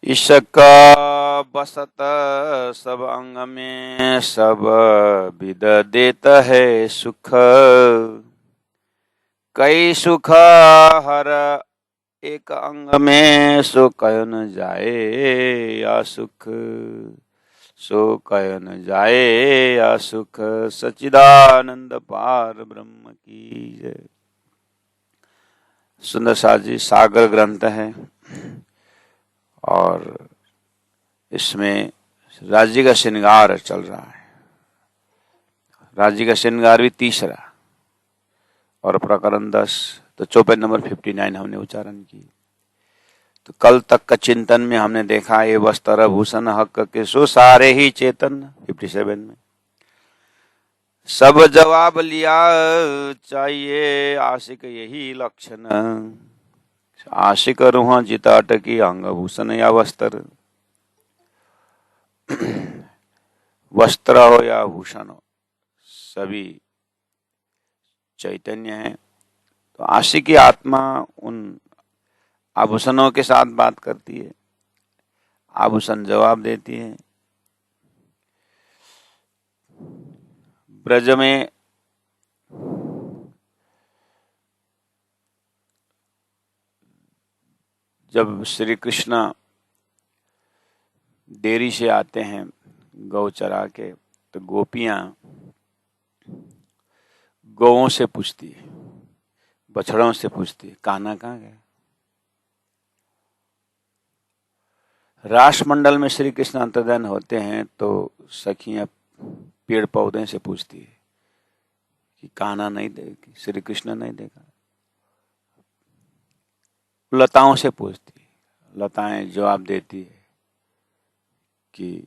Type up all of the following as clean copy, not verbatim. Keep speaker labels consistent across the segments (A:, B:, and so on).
A: इसका बसत सब अंग में, सब विद देता है सुख। कई सुख हर एक अंग में, सो कह न जाए या सुख। सो कह न जाए या सुख। सच्चिदानंद पार ब्रह्म की जय। सुंदर साज जी सागर ग्रंथ है और इसमें राज्य का श्रृंगार चल रहा है। राज्य का श्रृंगार भी तीसरा और प्रकरण 10, तो चौपाई नंबर 59 हमने उच्चारण की। तो कल तक का चिंतन में हमने देखा ये वस्त्र भूषण हक के सो सारे ही चेतन 57 में सब जवाब लिया चाहिए आशिक यही लक्षण। आशिक रूह जिता अटकी अंग भूषण या वस्त्र। वस्त्र हो या भूषण हो सभी चैतन्य है। तो आशिकी आत्मा उन आभूषणों के साथ बात करती है, आभूषण जवाब देती है। ब्रज में जब श्री कृष्ण देरी से आते हैं गौ चरा के, तो गोपियां गौओं से पूछती है, बछड़ों से पूछती है कान्हा कहाँ गया। रासमंडल में श्री कृष्ण अंतर्धान होते हैं तो सखियां पेड़ पौधे से पूछती है कि कान्हा नहीं देखी, श्री कृष्ण नहीं देखा। लताओं से पूछती है, लताएं जवाब देती है कि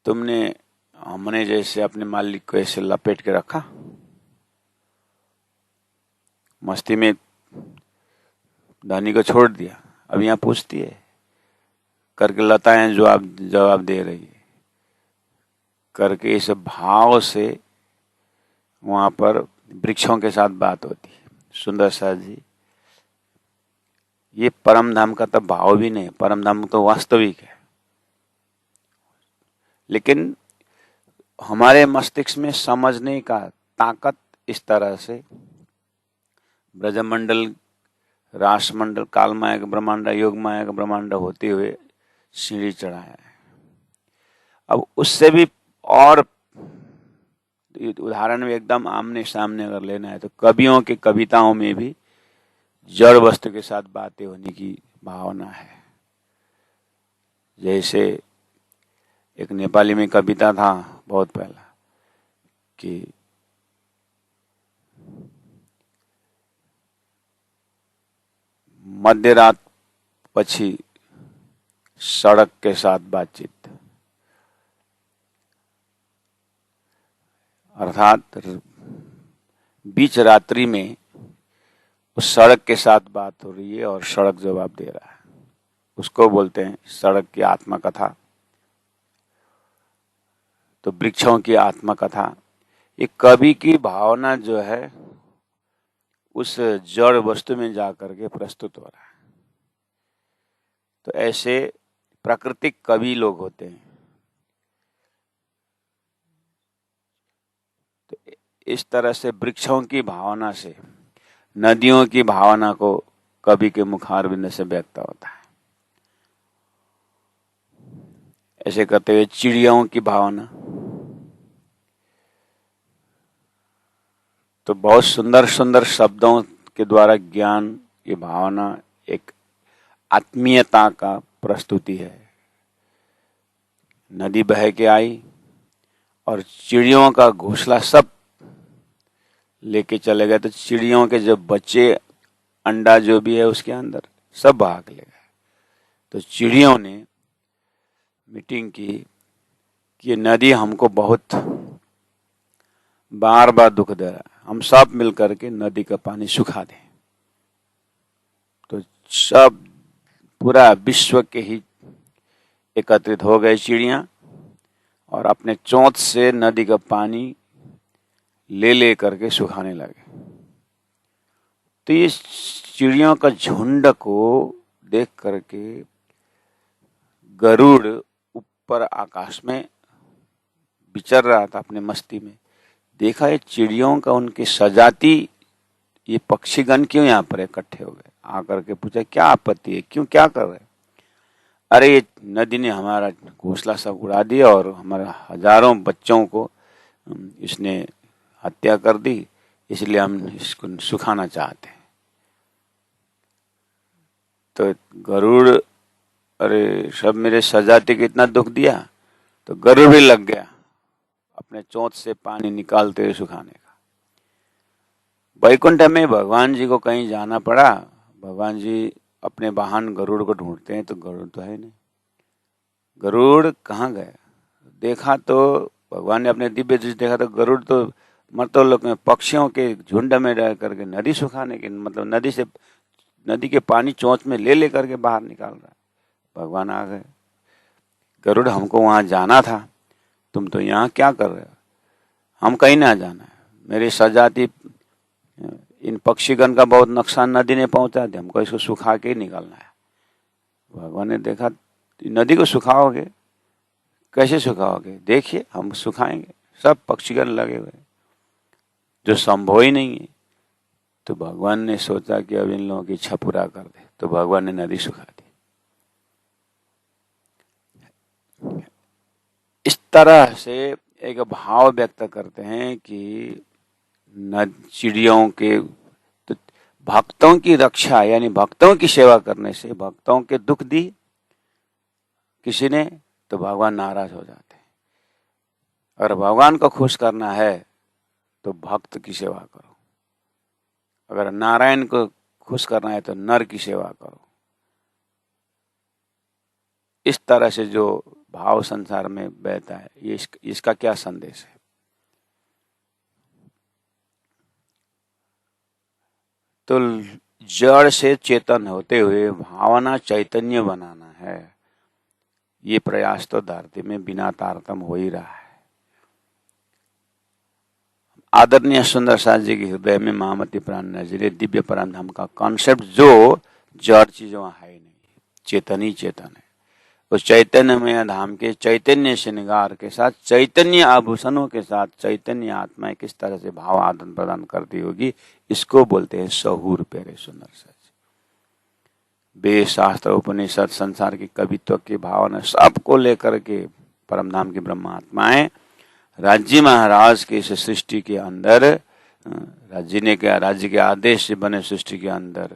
A: तुमने हमने जैसे अपने मालिक को ऐसे लपेट के रखा, मस्ती में धनी को छोड़ दिया। अब यहाँ पूछती है करके लताएं जवाब दे रही है करके, इस भाव से वहां पर वृक्षों के साथ बात होती है। सुंदर सा जी ये परम धाम का तो भाव भी नहीं, परम धाम तो वास्तविक है, लेकिन हमारे मस्तिष्क में समझने का ताकत इस तरह से ब्रजमंडल, रासमंडल, कालमायक ब्रह्मांड, योगमायक ब्रह्मांड होते हुए सीढ़ी चढ़ा है। अब उससे भी और उदाहरण में एकदम आमने सामने अगर लेना है तो कवियों की कविताओं में भी जड़ वस्तु के साथ बातें होने की भावना है। जैसे एक नेपाली में कविता था बहुत पहला कि मध्य रात पछी सड़क के साथ बातचीत, अर्थात बीच रात्रि में उस सड़क के साथ बात हो रही है और सड़क जवाब दे रहा है। उसको बोलते हैं सड़क की आत्मकथा। तो वृक्षों की आत्मकथा, ये कवि की भावना जो है उस जड़ वस्तु में जाकर के प्रस्तुत हो रहा है। तो ऐसे प्राकृतिक कवि लोग होते हैं। तो इस तरह से वृक्षों की भावना से, नदियों की भावना को कवि के मुखारबिंद से व्यक्त होता है। ऐसे करते हुए चिड़ियों की भावना, तो बहुत सुंदर सुंदर शब्दों के द्वारा ज्ञान की भावना एक आत्मीयता का प्रस्तुति है। नदी बह के आई और चिड़ियों का घोंसला सब लेके चले गए। तो चिड़ियों के जो बच्चे, अंडा जो भी है उसके अंदर, सब भाग ले गए। तो चिड़ियों ने मीटिंग की कि ये नदी हमको बहुत बार बार दुख दे रहा है, हम सब मिलकर के नदी का पानी सुखा दें। तो सब पूरा विश्व के ही एकत्रित हो गए चिड़ियां और अपने चोंच से नदी का पानी ले करके सुखाने लगे। तो ये चिड़ियों का झुंड को देख करके गरुड़ ऊपर आकाश में विचर रहा था अपने मस्ती में। देखा ये चिड़ियों का, उनकी सजाती, ये पक्षीगण क्यों यहाँ पर इकट्ठे हो गए। आकर के पूछा क्या आपत्ति है, क्यों, क्या कर रहे। अरे ये नदी ने हमारा घोंसला सब उड़ा दिया और हमारे हजारों बच्चों को इसने हत्या कर दी, इसलिए हम इसको सुखाना चाहते हैं। तो गरुड़, अरे सब मेरे सजाती को इतना दुख दिया, तो गरुड़ भी लग गया अपने चोंच से पानी निकालते हुए सुखाने का। वैकुंठ में भगवान जी को कहीं जाना पड़ा, भगवान जी अपने वाहन गरुड़ को ढूंढते हैं तो गरुड़ तो है नहीं। गरुड़ कहाँ गए, देखा तो भगवान ने अपने दिव्य दृष्टि देखा तो गरुड़ तो मर्तलोक में पक्षियों के झुंड में रह करके नदी सुखाने के, मतलब नदी के पानी चोंच में ले करके बाहर निकाल रहा है। भगवान आ गए, गरुड़ हमको वहां जाना था, तुम तो यहाँ क्या कर रहे हो। हम कहीं ना जाना है, मेरी सजाती इन पक्षीगण का बहुत नुकसान नदी ने पहुंचा दिया, हमको इसको सुखा के ही निकालना है। भगवान ने देखा नदी को सुखाओगे, कैसे सुखाओगे, देखिए हम सुखाएंगे। सब पक्षीगण लगे हुए जो संभव ही नहीं है। तो भगवान ने सोचा कि अब इन लोगों की इच्छा पूरा कर दे, तो भगवान ने नदी सुखा दी। इस तरह से एक भाव व्यक्त करते हैं कि चिड़ियों के, तो भक्तों की रक्षा यानी भक्तों की सेवा करने से भक्तों के दुख दी किसी ने तो भगवान नाराज हो जाते हैं। अगर भगवान को खुश करना है तो भक्त की सेवा करो, अगर नारायण को खुश करना है तो नर की सेवा करो। इस तरह से जो भाव संसार में बहता है, ये इसका क्या संदेश है। तो जड़ से चेतन होते हुए भावना चैतन्य बनाना है, ये प्रयास तो धरती में बिना तारतम्य हो ही रहा है। आदरणीय सुंदर साथ जी के हृदय में महामती प्राण नजरे दिव्य परम धाम का कॉन्सेप्ट जो जड़ चीज वहां है ही नहीं, चेतन ही चेतन है। उस चैतन्यमय धाम के चैतन्य श्रृंगार के साथ, चैतन्य आभूषणों के साथ चैतन्य आत्माएं किस तरह से भाव आदान प्रदान करती होगी, इसको बोलते हैं सहूर प्यारे सुंदर सच। वेद शास्त्र उपनिषद संसार की कवित्व की भावना सबको लेकर के परमधाम की ब्रह्म आत्माएं राज्य महाराज के इस सृष्टि के अंदर, राज्य के आदेश से बने सृष्टि के अंदर,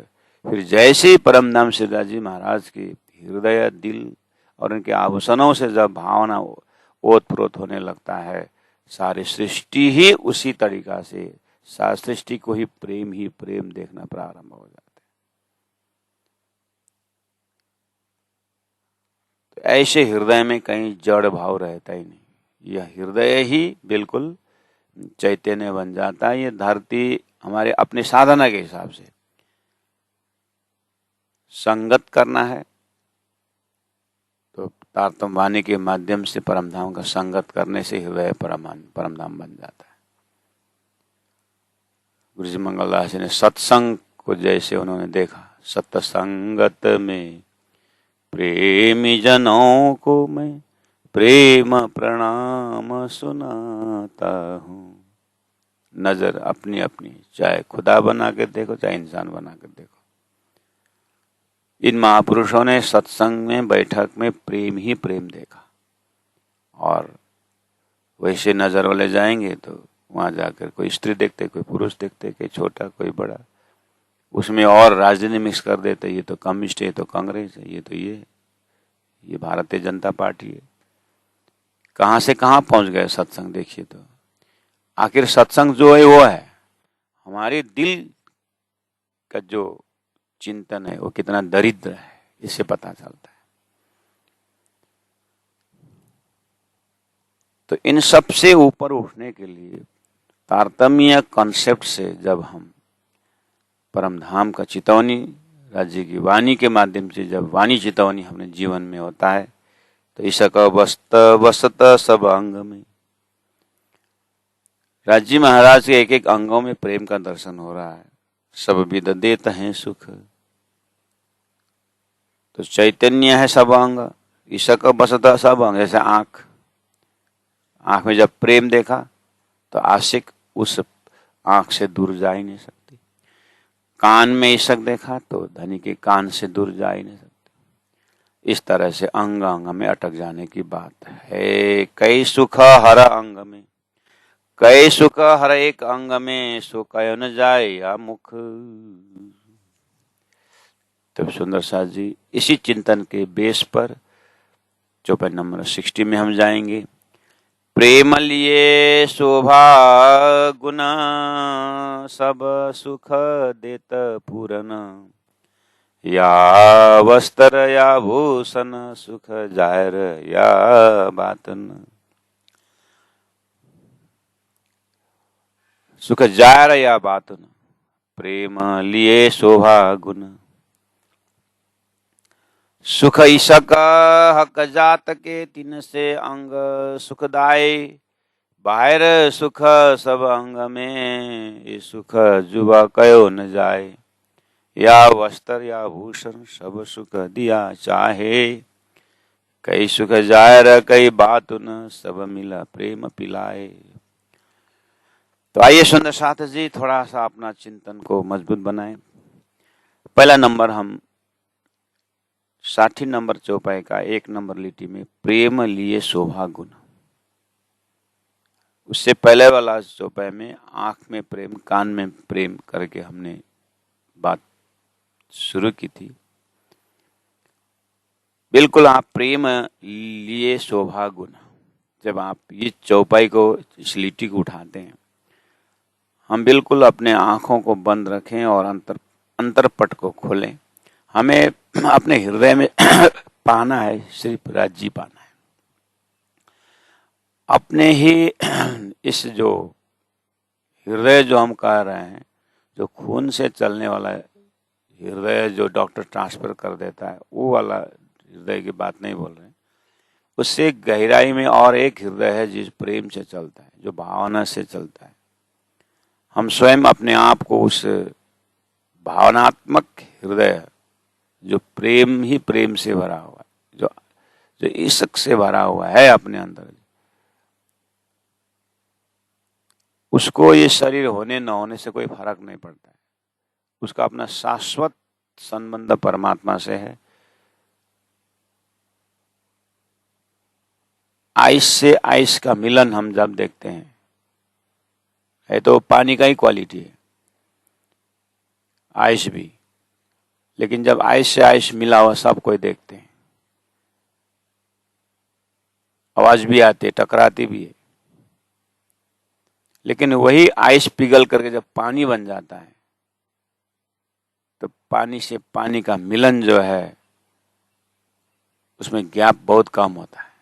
A: फिर जैसे ही परमधाम श्री राज्य महाराज के हृदय, दिल और उनके आभूषणों से जब भावना ओतप्रोत होने लगता है, सारी सृष्टि ही उसी तरीका से, सारी सृष्टि को ही प्रेम देखना प्रारंभ हो जाता है। तो ऐसे हृदय में कहीं जड़ भाव रहता ही नहीं, यह हृदय ही बिल्कुल चैतन्य बन जाता है। ये धरती हमारे अपने साधना के हिसाब से संगत करना है तो तारतम्य वाणी के माध्यम से परमधाम का संगत करने से हृदय परमधाम बन जाता है। गुरु जी मंगलदास ने सत्संग को जैसे उन्होंने देखा, सत्संगत में प्रेमी जनों को मैं प्रेम प्रणाम सुनाता हूँ। नजर अपनी अपनी, चाहे खुदा बना के देखो चाहे इंसान बना के देखो। इन महापुरुषों ने सत्संग में, बैठक में प्रेम ही प्रेम देखा, और वैसे नजर वाले जाएंगे तो वहां जाकर कोई स्त्री देखते, कोई पुरुष देखते, कोई छोटा कोई बड़ा, उसमें और राजनीति मिक्स कर देते, ये तो कम्युनिस्ट है, ये तो कांग्रेस है, ये तो ये भारतीय जनता पार्टी है। कहां से कहां पहुंच गए सत्संग, देखिए तो। आखिर सत्संग जो है वो है हमारे दिल का जो चिंतन है वो कितना दरिद्र है, इससे पता चलता है। तो इन सब से ऊपर उठने के लिए तारतम्य कॉन्सेप्ट से जब हम परमधाम का चितौनी, राज्य की वाणी के माध्यम से जब वाणी चितौनी अपने जीवन में होता है तो ईशक वसत सब अंग में, राज्य महाराज के एक एक अंगों में प्रेम का दर्शन हो रहा है, सब विद देत हैं सुख। तो चैतन्य है सब अंग, ईशक बसता सब अंग। जैसे आंख, आंख में जब प्रेम देखा तो आशिक उस आंख से दूर जा ही नहीं सकती। कान में ईशक देखा तो धनी के कान से दूर जा ही नहीं सकती। इस तरह से अंग अंग में अटक जाने की बात है। कई सुख हर अंग में, कई सुख हर एक अंग में, सो कयो न जाए या मुख। तो सुंदर साथ जी इसी चिंतन के बेस पर चौपाई नंबर 60 में हम जाएंगे। प्रेम लिए शोभा गुण, सब सुख देत पूरन, या वस्त्र या भूषण, सुख जाहिर या बातन। सुख जाहिर या बातन, प्रेम लिए शोभा गुण। सुख ईशक हक जात के, तिन से अंग सुखदाय। बाहर सुख सब अंग में, ये सुख जुबा कयो न जाए। या वस्त्र या भूषण, सब सुख दिया चाहे। कई सुख जाहिर कई बातुन, सब मिला प्रेम पिलाए। तो आइए सुंदर साथ जी थोड़ा सा अपना चिंतन को मजबूत बनाएं। पहला नंबर हम 60 नंबर चौपाई का 1 नंबर लिटी में प्रेम लिए शोभा गुण। उससे पहले वाला चौपाई में आंख में प्रेम, कान में प्रेम करके हमने बात शुरू की थी। बिल्कुल आप प्रेम लिए शोभा गुण, जब आप ये चौपाई को, इस लिटी को उठाते हैं, हम बिल्कुल अपने आंखों को बंद रखें और अंतरपट को खोलें। हमें अपने हृदय में पाना है, सिर्फ राज्य पाना है। अपने ही इस जो हृदय जो हम कह रहे हैं, जो खून से चलने वाला हृदय जो डॉक्टर ट्रांसफर कर देता है, वो वाला हृदय की बात नहीं बोल रहे हैं। उससे गहराई में और एक हृदय है जिस प्रेम से चलता है, जो भावना से चलता है। हम स्वयं अपने आप को उस भावनात्मक हृदय, जो प्रेम ही प्रेम से भरा हुआ है, जो इश्क से भरा हुआ है अपने अंदर, उसको ये शरीर होने न होने से कोई फर्क नहीं पड़ता है। उसका अपना शाश्वत संबंध परमात्मा से है। आइस से आइस का मिलन हम जब देखते हैं, है तो पानी का ही क्वालिटी है, आइस भी, लेकिन जब आइस से आइस मिला हुआ सब कोई देखते हैं, आवाज भी आती है, टकराती भी है। लेकिन वही आइस पिघल करके जब पानी बन जाता है, तो पानी से पानी का मिलन जो है, उसमें गैप बहुत कम होता है।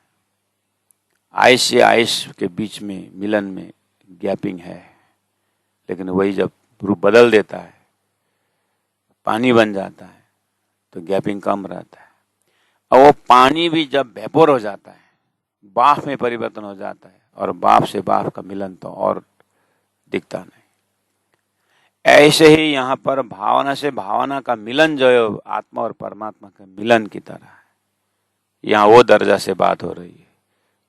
A: आइस से आइस के बीच में मिलन में गैपिंग है, लेकिन वही जब रूप बदल देता है, पानी बन जाता है, तो गैपिंग कम रहता है। और वो पानी भी जब वेपोर हो जाता है, बाफ में परिवर्तन हो जाता है, और बाफ से बाफ का मिलन तो और दिखता नहीं। ऐसे ही यहाँ पर भावना से भावना का मिलन जो है, आत्मा और परमात्मा के मिलन की तरह है। यहाँ वो दर्जा से बात हो रही है,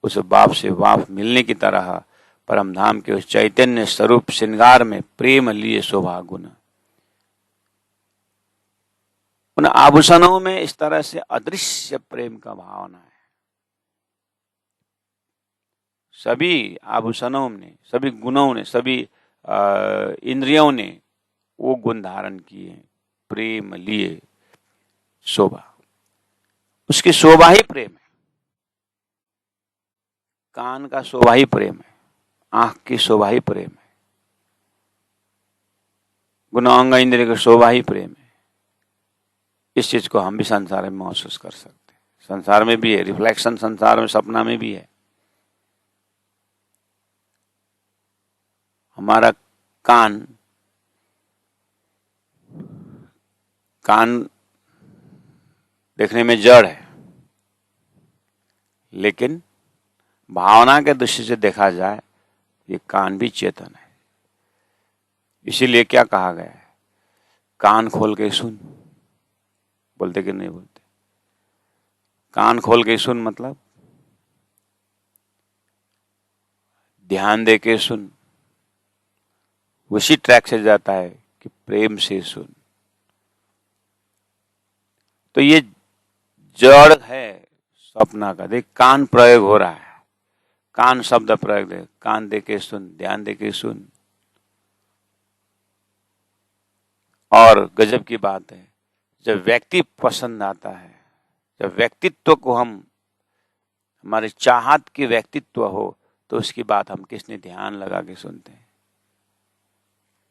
A: उस बाप से बाप मिलने की तरह परम धाम के उस चैतन्य स्वरूप श्रृंगार में प्रेम लिए शोभा गुण। उन आभूषणों में इस तरह से अदृश्य प्रेम का भावना है। सभी आभूषणों ने, सभी गुणों ने, सभी इंद्रियों ने वो गुण धारण किए। प्रेम लिए शोभा, उसकी शोभा ही प्रेम है। कान का शोभा ही प्रेम है, आंख की शोभा ही प्रेम है, गुणांग इंद्रिय की शोभा ही प्रेम है। इस चीज को हम भी संसार में महसूस कर सकते हैं। संसार में भी है रिफ्लेक्शन, संसार में सपना में भी है। हमारा कान देखने में जड़ है, लेकिन भावना के दृष्टि से देखा जाए, ये कान भी चेतन है। इसीलिए क्या कहा गया है, कान खोल के सुन, बोलते कि नहीं बोलते? कान खोल के सुन मतलब ध्यान दे के सुन, उसी ट्रैक से जाता है कि प्रेम से सुन। तो ये जड़ है सपना का। देख, कान प्रयोग हो रहा है, कान शब्द प्रयोग दे, कान दे के सुन, ध्यान दे के सुन। और गजब की बात है, जब व्यक्ति पसंद आता है, जब व्यक्तित्व को हम, हमारे चाहत की व्यक्तित्व हो, तो उसकी बात हम किसने ध्यान लगा के सुनते हैं।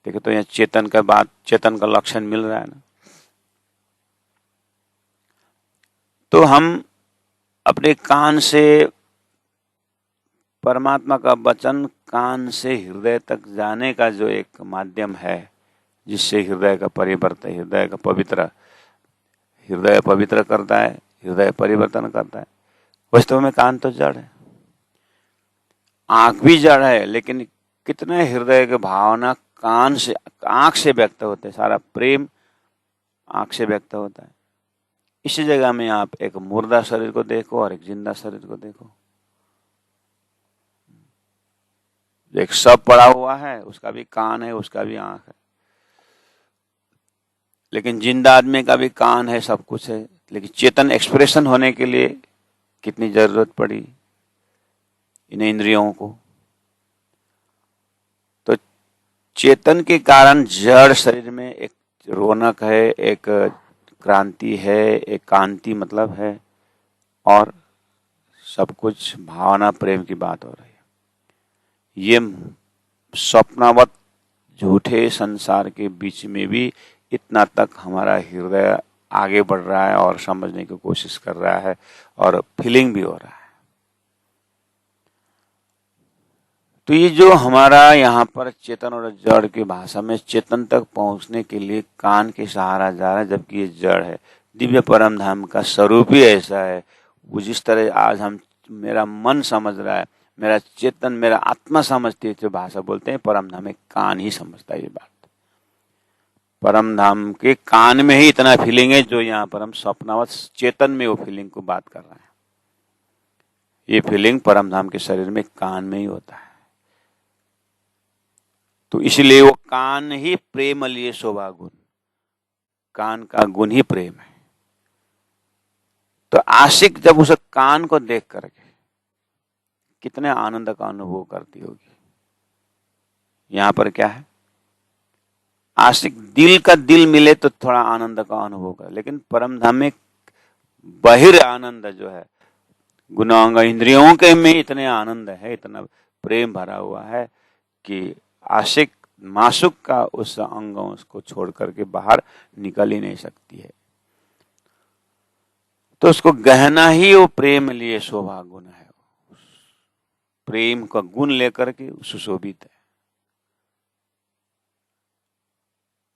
A: देखो तो यहाँ चेतन का बात, चेतन का लक्षण मिल रहा है ना। तो हम अपने कान से परमात्मा का वचन कान से हृदय तक जाने का जो एक माध्यम है, जिससे हृदय का परिवर्तन, हृदय पवित्र करता है, हृदय परिवर्तन करता है। वास्तव में कान तो जड़ है, आंख भी जड़ है, लेकिन कितने हृदय के भावना कान से, आंख से व्यक्त होते हैं। सारा प्रेम आंख से व्यक्त होता है। इसी जगह में आप एक मुर्दा शरीर को देखो और एक जिंदा शरीर को देखो। एक सब पड़ा हुआ है, उसका भी कान है, उसका भी आंख है। लेकिन जिंदा आदमी का भी कान है, सब कुछ है, लेकिन चेतन एक्सप्रेशन होने के लिए कितनी जरूरत पड़ी इन इंद्रियों को। तो चेतन के कारण जड़ शरीर में एक रौनक है, एक क्रांति है, एक कांति मतलब है, और सब कुछ भावना प्रेम की बात हो रही है। ये स्वप्नावत झूठे संसार के बीच में भी इतना तक हमारा हृदय आगे बढ़ रहा है और समझने की कोशिश कर रहा है, और फीलिंग भी हो रहा है। तो ये जो हमारा यहाँ पर चेतन और जड़ की भाषा में चेतन तक पहुंचने के लिए कान के सहारा जा रहा है, जबकि ये जड़ है। दिव्य परम धाम का स्वरूप ही ऐसा है। वो जिस तरह आज हम, मेरा मन समझ रहा है, मेरा चेतन, मेरा आत्मा समझती है, जो भाषा बोलते हैं परम धाम में, कान ही समझता है ये बात। परम धाम के कान में ही इतना फीलिंग है, जो यहाँ पर हम स्वप्नावत चेतन में वो फीलिंग को बात कर रहे हैं। ये फीलिंग परम धाम के शरीर में कान में ही होता है। तो इसलिए वो कान ही प्रेम लिए शोभा गुण, कान का गुण ही प्रेम है। तो आशिक जब उस कान को देख करके कितने आनंद का अनुभव करती होगी। यहां पर क्या है, आशिक दिल का दिल मिले तो थोड़ा आनंद का अनुभव करे, लेकिन परम धाम में बहिर आनंद जो है, गुणांग इंद्रियों के में इतने आनंद है, इतना प्रेम भरा हुआ है कि आशिक मासुक का उस अंगों को छोड़ करके बाहर निकल ही नहीं सकती है। तो उसको गहना ही वो प्रेम लिए शोभा गुण है, प्रेम का गुण लेकर के सुशोभित है।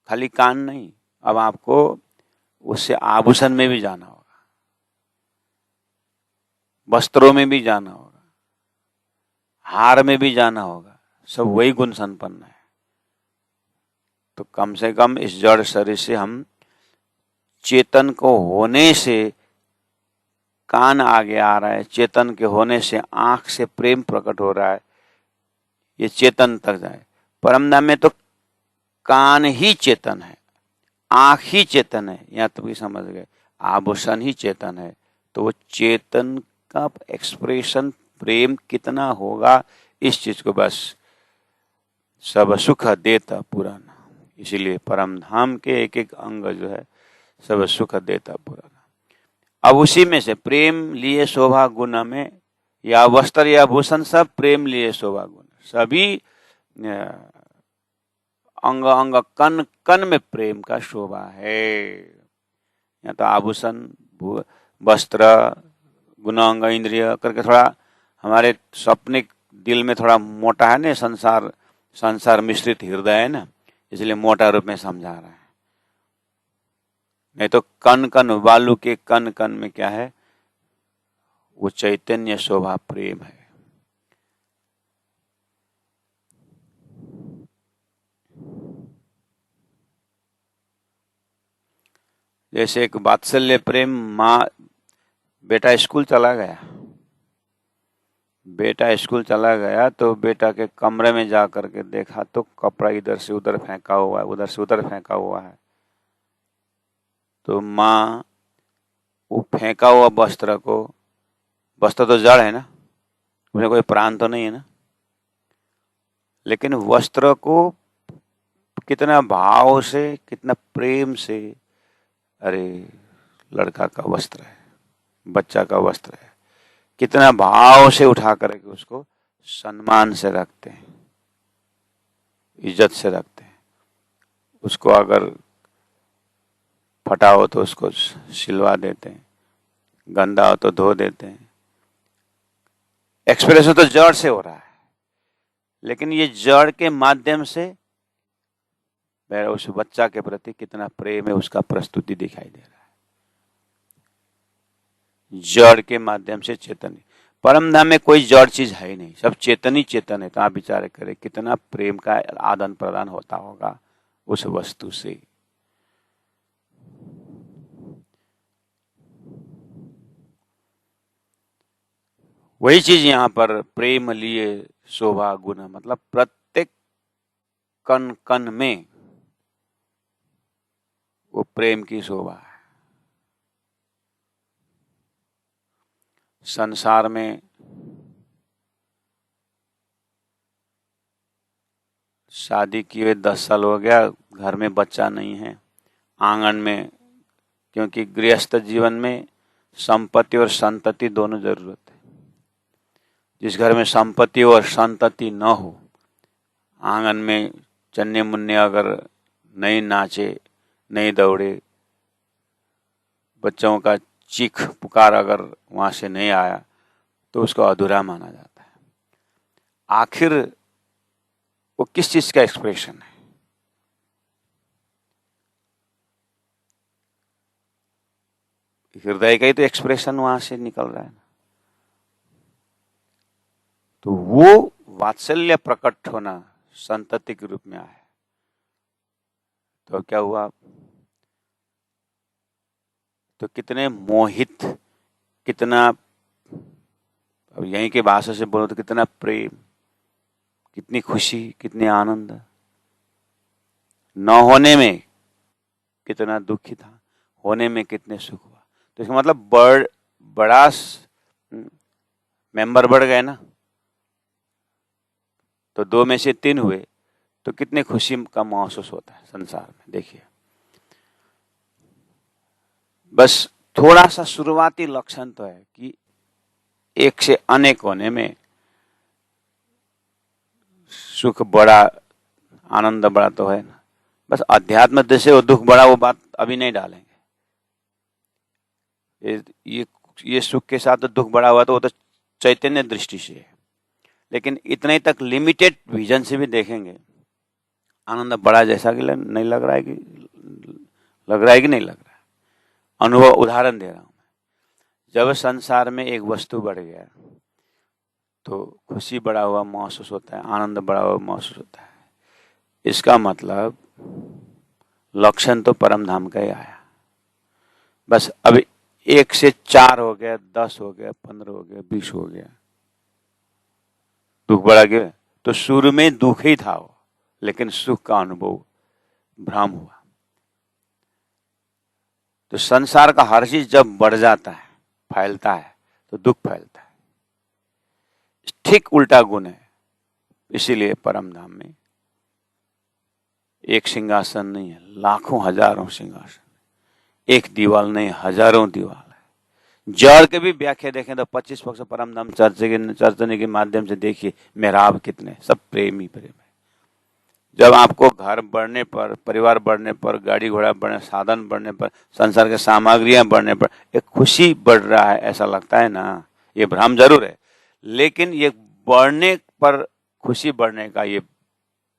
A: खाली कान नहीं, अब आपको उससे आभूषण में भी जाना होगा, वस्त्रों में भी जाना होगा, हार में भी जाना होगा, सब वही गुण संपन्न है। तो कम से कम इस जड़ शरीर से हम चेतन को होने से कान आगे आ रहा है, चेतन के होने से आंख से प्रेम प्रकट हो रहा है, ये चेतन तक जाए। परमधाम में तो कान ही चेतन है, आंख ही चेतन है, यहाँ तो भी समझ गए, आभूषण ही चेतन है। तो वो चेतन का एक्सप्रेशन प्रेम कितना होगा, इस चीज को बस सब सुख देता पुराना। इसीलिए परम धाम के एक एक अंग जो है सब सुख देता पुराना। अब उसी में से प्रेम लिए शोभा गुण में, या वस्त्र या भूषण, सब प्रेम लिए शोभा गुण, सभी अंग अंग कन कन में प्रेम का शोभा है। या तो आभूषण, वस्त्र, गुण, अंग, इंद्रिय करके थोड़ा हमारे सपने दिल में थोड़ा मोटा है ना, संसार मिश्रित हृदय है ना, इसलिए मोटा रूप में समझा रहा है। नहीं तो कन कन, बालू के कन कन में क्या है, वो चैतन्य शोभा प्रेम है। जैसे एक वात्सल्य प्रेम, माँ, बेटा स्कूल चला गया, बेटा स्कूल चला गया तो बेटा के कमरे में जा करके देखा तो कपड़ा इधर से उधर फेंका हुआ है, उधर से उधर फेंका हुआ है। तो माँ वो फेंका हुआ वस्त्र को, वस्त्र तो जड़ है ना, उसमें कोई प्राण तो नहीं है ना, लेकिन वस्त्र को कितना भाव से, कितना प्रेम से, अरे लड़का का वस्त्र है, बच्चा का वस्त्र है, कितना भाव से उठा करके उसको सम्मान से रखते हैं, इज्जत से रखते हैं। उसको अगर फटा हो तो उसको सिलवा देते हैं, गंदा हो तो धो देते हैं। एक्सप्रेशन तो जड़ से हो रहा है, लेकिन ये जड़ के माध्यम से मेरा उस बच्चा के प्रति कितना प्रेम है उसका प्रस्तुति दिखाई दे रहा है। जड़ के माध्यम से चेतन, परम धाम में कोई जड़ चीज है ही नहीं, सब चेतन ही चेतन है। तो आप विचार करें कितना प्रेम का आदान प्रदान होता होगा उस वस्तु से। वही चीज यहाँ पर प्रेम लिए शोभा गुण, मतलब प्रत्येक कण कण में वो प्रेम की शोभा है। संसार में शादी किए 10 साल हो गया, घर में बच्चा नहीं है, आंगन में, क्योंकि गृहस्थ जीवन में संपत्ति और संतति दोनों जरूरत है। जिस घर में संपत्ति और संतति न हो, आंगन में चन्ने मुन्ने अगर नहीं नाचे, नहीं दौड़े, बच्चों का चीख पुकार अगर वहां से नहीं आया तो उसको अधूरा माना जाता है। आखिर वो किस चीज का एक्सप्रेशन है? हृदय का ही तो एक्सप्रेशन वहां से निकल रहा है ना। तो वो वात्सल्य प्रकट होना संतति के रूप में आया, तो क्या हुआ? तो कितने मोहित, कितना, अब यहीं के भाषा से बोलो तो कितना प्रेम, कितनी खुशी, कितनी आनंद। न होने में कितना दुखी था, होने में कितने सुख हुआ। तो इसका मतलब बड़ा मेंबर बढ़ गए ना, तो 2 में से 3 हुए तो कितने खुशी का महसूस होता है संसार में। देखिए, बस थोड़ा सा शुरुआती लक्षण तो है कि एक से अनेक होने में सुख बड़ा, आनंद बड़ा तो है ना। बस अध्यात्म दृष्टि और दुख बड़ा, वो बात अभी नहीं डालेंगे। ये सुख के साथ तो दुख बड़ा हुआ तो वो तो चैतन्य दृष्टि से है, लेकिन इतने तक लिमिटेड विजन से भी देखेंगे, आनंद बड़ा जैसा कि नहीं लग रहा है, कि लग रहा है कि नहीं लग रहा है। अनुभव उदाहरण दे रहा हूं मैं। जब संसार में एक वस्तु बढ़ गया तो खुशी बढ़ा हुआ महसूस होता है, आनंद बढ़ा हुआ महसूस होता है। इसका मतलब लक्षण तो परम धाम का ही आया। बस अब 1 से 4 हो गया, 10 हो गया, 15 हो गया, 20 हो गया, दुख बढ़ा गया। तो शुरू में दुख ही था वो, लेकिन सुख का अनुभव भ्रम हुआ। तो संसार का हर चीज जब बढ़ जाता है, फैलता है, तो दुख फैलता है। ठीक उल्टा गुण है। इसीलिए परम धाम में एक सिंहासन नहीं है, लाखों हजारों सिंहासन, एक दीवाल नहीं, हजारों दीवाल है। जड़ के भी व्याख्या देखें तो 25 पक्ष परम धाम चर्चने के माध्यम से देखिए, मेहराब कितने, सब प्रेम ही प्रेम है। जब आपको घर बढ़ने पर, परिवार बढ़ने पर, गाड़ी घोड़ा बढ़ने, साधन बढ़ने पर, संसार के सामग्रियां बढ़ने पर एक खुशी बढ़ रहा है ऐसा लगता है ना, ये भ्रम जरूर है, लेकिन ये बढ़ने पर खुशी बढ़ने का ये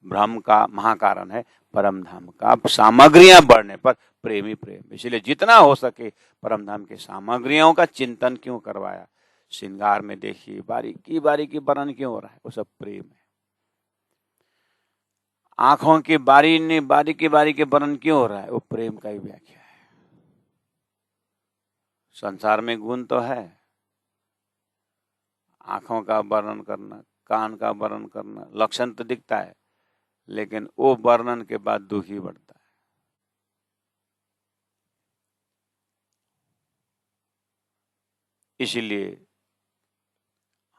A: भ्रम का महाकारण है परम धाम का। सामग्रियां बढ़ने पर प्रेम ही प्रेम। इसलिए जितना हो सके परम धाम के सामग्रियों का चिंतन क्यों करवाया। श्रृंगार में देखिए बारीकी बारीकी वर्णन क्यों हो रहा है, वो सब प्रेम है। आंखों की बारीकी बारीकी वर्णन क्यों हो रहा है, वो प्रेम का ही व्याख्या है। संसार में गुण तो है, आंखों का वर्णन करना, कान का वर्णन करना, लक्षण तो दिखता है, लेकिन वो वर्णन के बाद दुख ही बढ़ता है। इसीलिए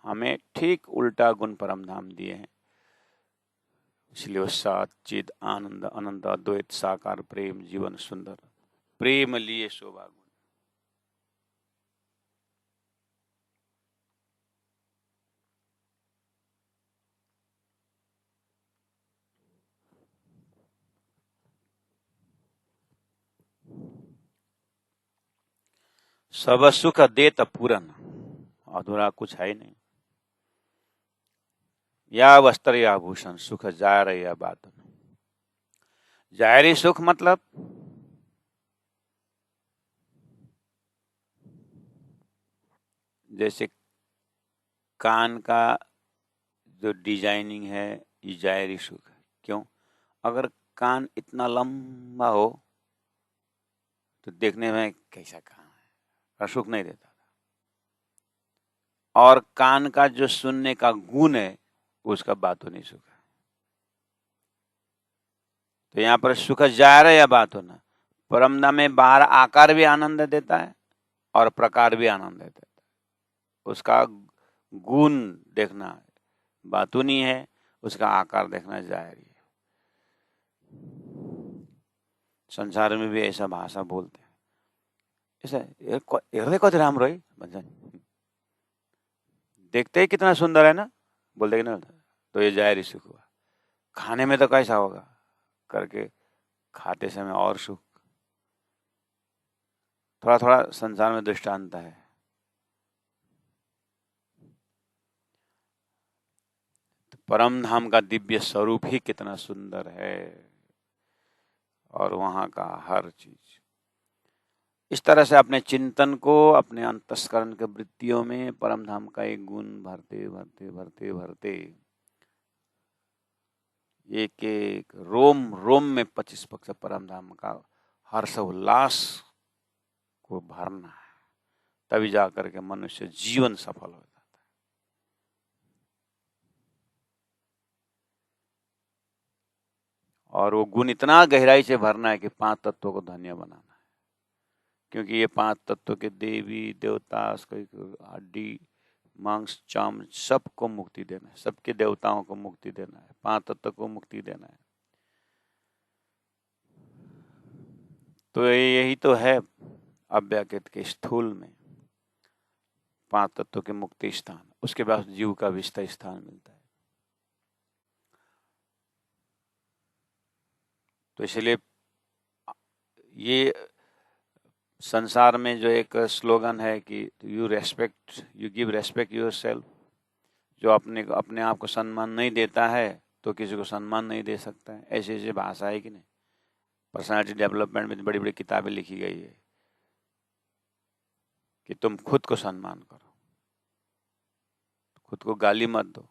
A: हमें ठीक उल्टा गुण परमधाम दिए हैं। इसलिए वो सत चित आनंद अनंत अद्वैत साकार प्रेम जीवन सुंदर, प्रेम लिए शोभा गुण। सब सुख देत पूरन, अधूरा कुछ है ही नहीं। या वस्त्र या भूषण सुख जायर या बात। जायरी सुख मतलब जैसे कान का जो डिजाइनिंग है, ये जायरी सुख है। क्यों? अगर कान इतना लंबा हो तो देखने में कैसा कान है, सुख नहीं देता। और कान का जो सुनने का गुण है, उसका बात नहीं सुख है। तो यहाँ पर सुख जायर या बात होना, परमधाम में बाहर आकार भी आनंद देता है और प्रकार भी आनंद देता है। उसका गुण देखना बातू नहीं है, उसका आकार देखना जायरी है। संसार में भी ऐसा भाषा बोलते हैं, ऐसा हृदय कति राम्रो है भन्छ नि, देखते ही कितना सुंदर है ना, बोलते कि ना, तो ये जायरी सुख हुआ। खाने में तो कैसा होगा करके खाते समय और सुख। थोड़ा थोड़ा संसार में दृष्टांत है। तो परम धाम का दिव्य स्वरूप ही कितना सुंदर है, और वहां का हर चीज। इस तरह से अपने चिंतन को, अपने अंतस्करण के वृत्तियों में परम धाम का एक गुण भरते भरते भरते भरते एक एक रोम रोम में 25% परम धाम का हर्ष उल्लास को भरना है, तभी जाकर के मनुष्य जीवन सफल हो जाता है। और वो गुण इतना गहराई से भरना है कि 5 तत्वों को धन्य बनाना है। क्योंकि ये 5 तत्वों के देवी देवता, हड्डी मांस चाम सबको मुक्ति देना है, सबके देवताओं को मुक्ति देना है, 5 तत्व को मुक्ति देना है। तो यही तो है अव्यक्त के स्थूल में 5 तत्वों के मुक्ति स्थान। उसके बाद जीव का विस्तार स्थान मिलता है। तो इसलिए ये संसार में जो एक स्लोगन है कि यू गिव रेस्पेक्ट योरसेल्फ, जो अपने आप को सम्मान नहीं देता है तो किसी को सम्मान नहीं दे सकता है। ऐसी ऐसी भाषा है कि नहीं। पर्सनालिटी डेवलपमेंट में बड़ी बड़ी किताबें लिखी गई है कि तुम खुद को सम्मान करो, खुद को गाली मत दो,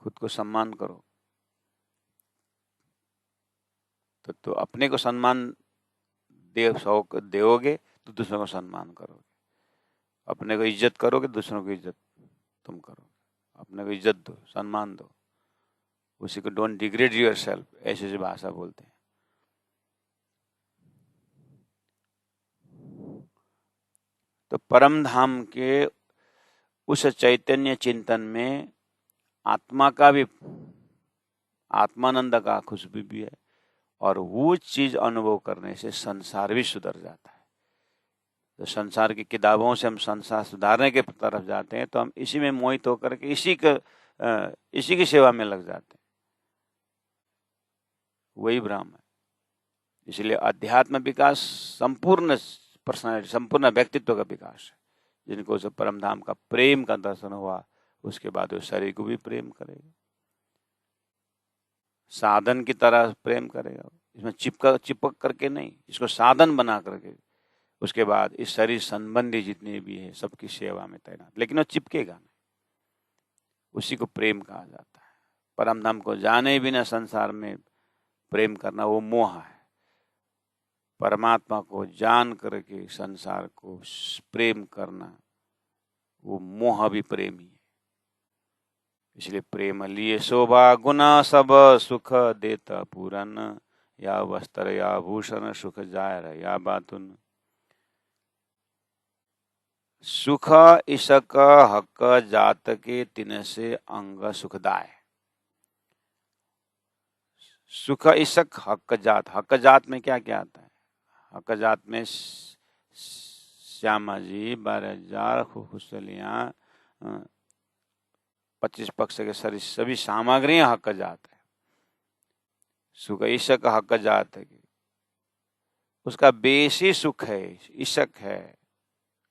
A: खुद को सम्मान करो। तो अपने को सम्मान दोगे तो दूसरों को सम्मान करोगे। अपने को इज्जत करोगे, दूसरों को इज्जत तुम करोगे। अपने को इज्जत दो, सम्मान दो, उसी को डोंट डिग्रेड योरसेल्फ, ऐसे ऐसी भाषा बोलते हैं। तो परम धाम के उस चैतन्य चिंतन में आत्मा का भी, आत्मानंद का खुशबू भी है, और वो चीज अनुभव करने से संसार भी सुधर जाता है। तो संसार की किताबों से हम संसार सुधारने के तरफ जाते हैं, तो हम इसी में मोहित होकर के इसी की सेवा में लग जाते हैं। वही ब्रह्म है। इसलिए अध्यात्म विकास संपूर्ण पर्सनालिटी, संपूर्ण व्यक्तित्व का विकास है। जिनको उस परम धाम का प्रेम का दर्शन हुआ, उसके बाद वो शरीर को भी प्रेम करेगा, साधन की तरह प्रेम करेगा। इसमें चिपक करके नहीं, इसको साधन बना करके उसके बाद इस शरीर संबंधी जितने भी है सबकी सेवा में तैनात। लेकिन वो चिपकेगा नहीं, उसी को प्रेम कहा जाता है। परम धाम को जाने बिना संसार में प्रेम करना वो मोह है। परमात्मा को जान करके संसार को प्रेम करना, वो मोह भी प्रेम ही है। इसलिए प्रेम लिए शोभा गुना सब सुख देता पूरन, या वस्त्र या भूषण सुख जाय या बातुन। सुख इसक हक जात के तिन से अंग सुखदाय। सुख इसक हक जात, हक जात में क्या क्या आता है? हक जात में श्यामा जी 12,000 खुशलियां, 25 पक्ष के सभी सामग्रियां हक जात है। सुख ईशक हक जात है, उसका बेसी सुख है, ईशक है,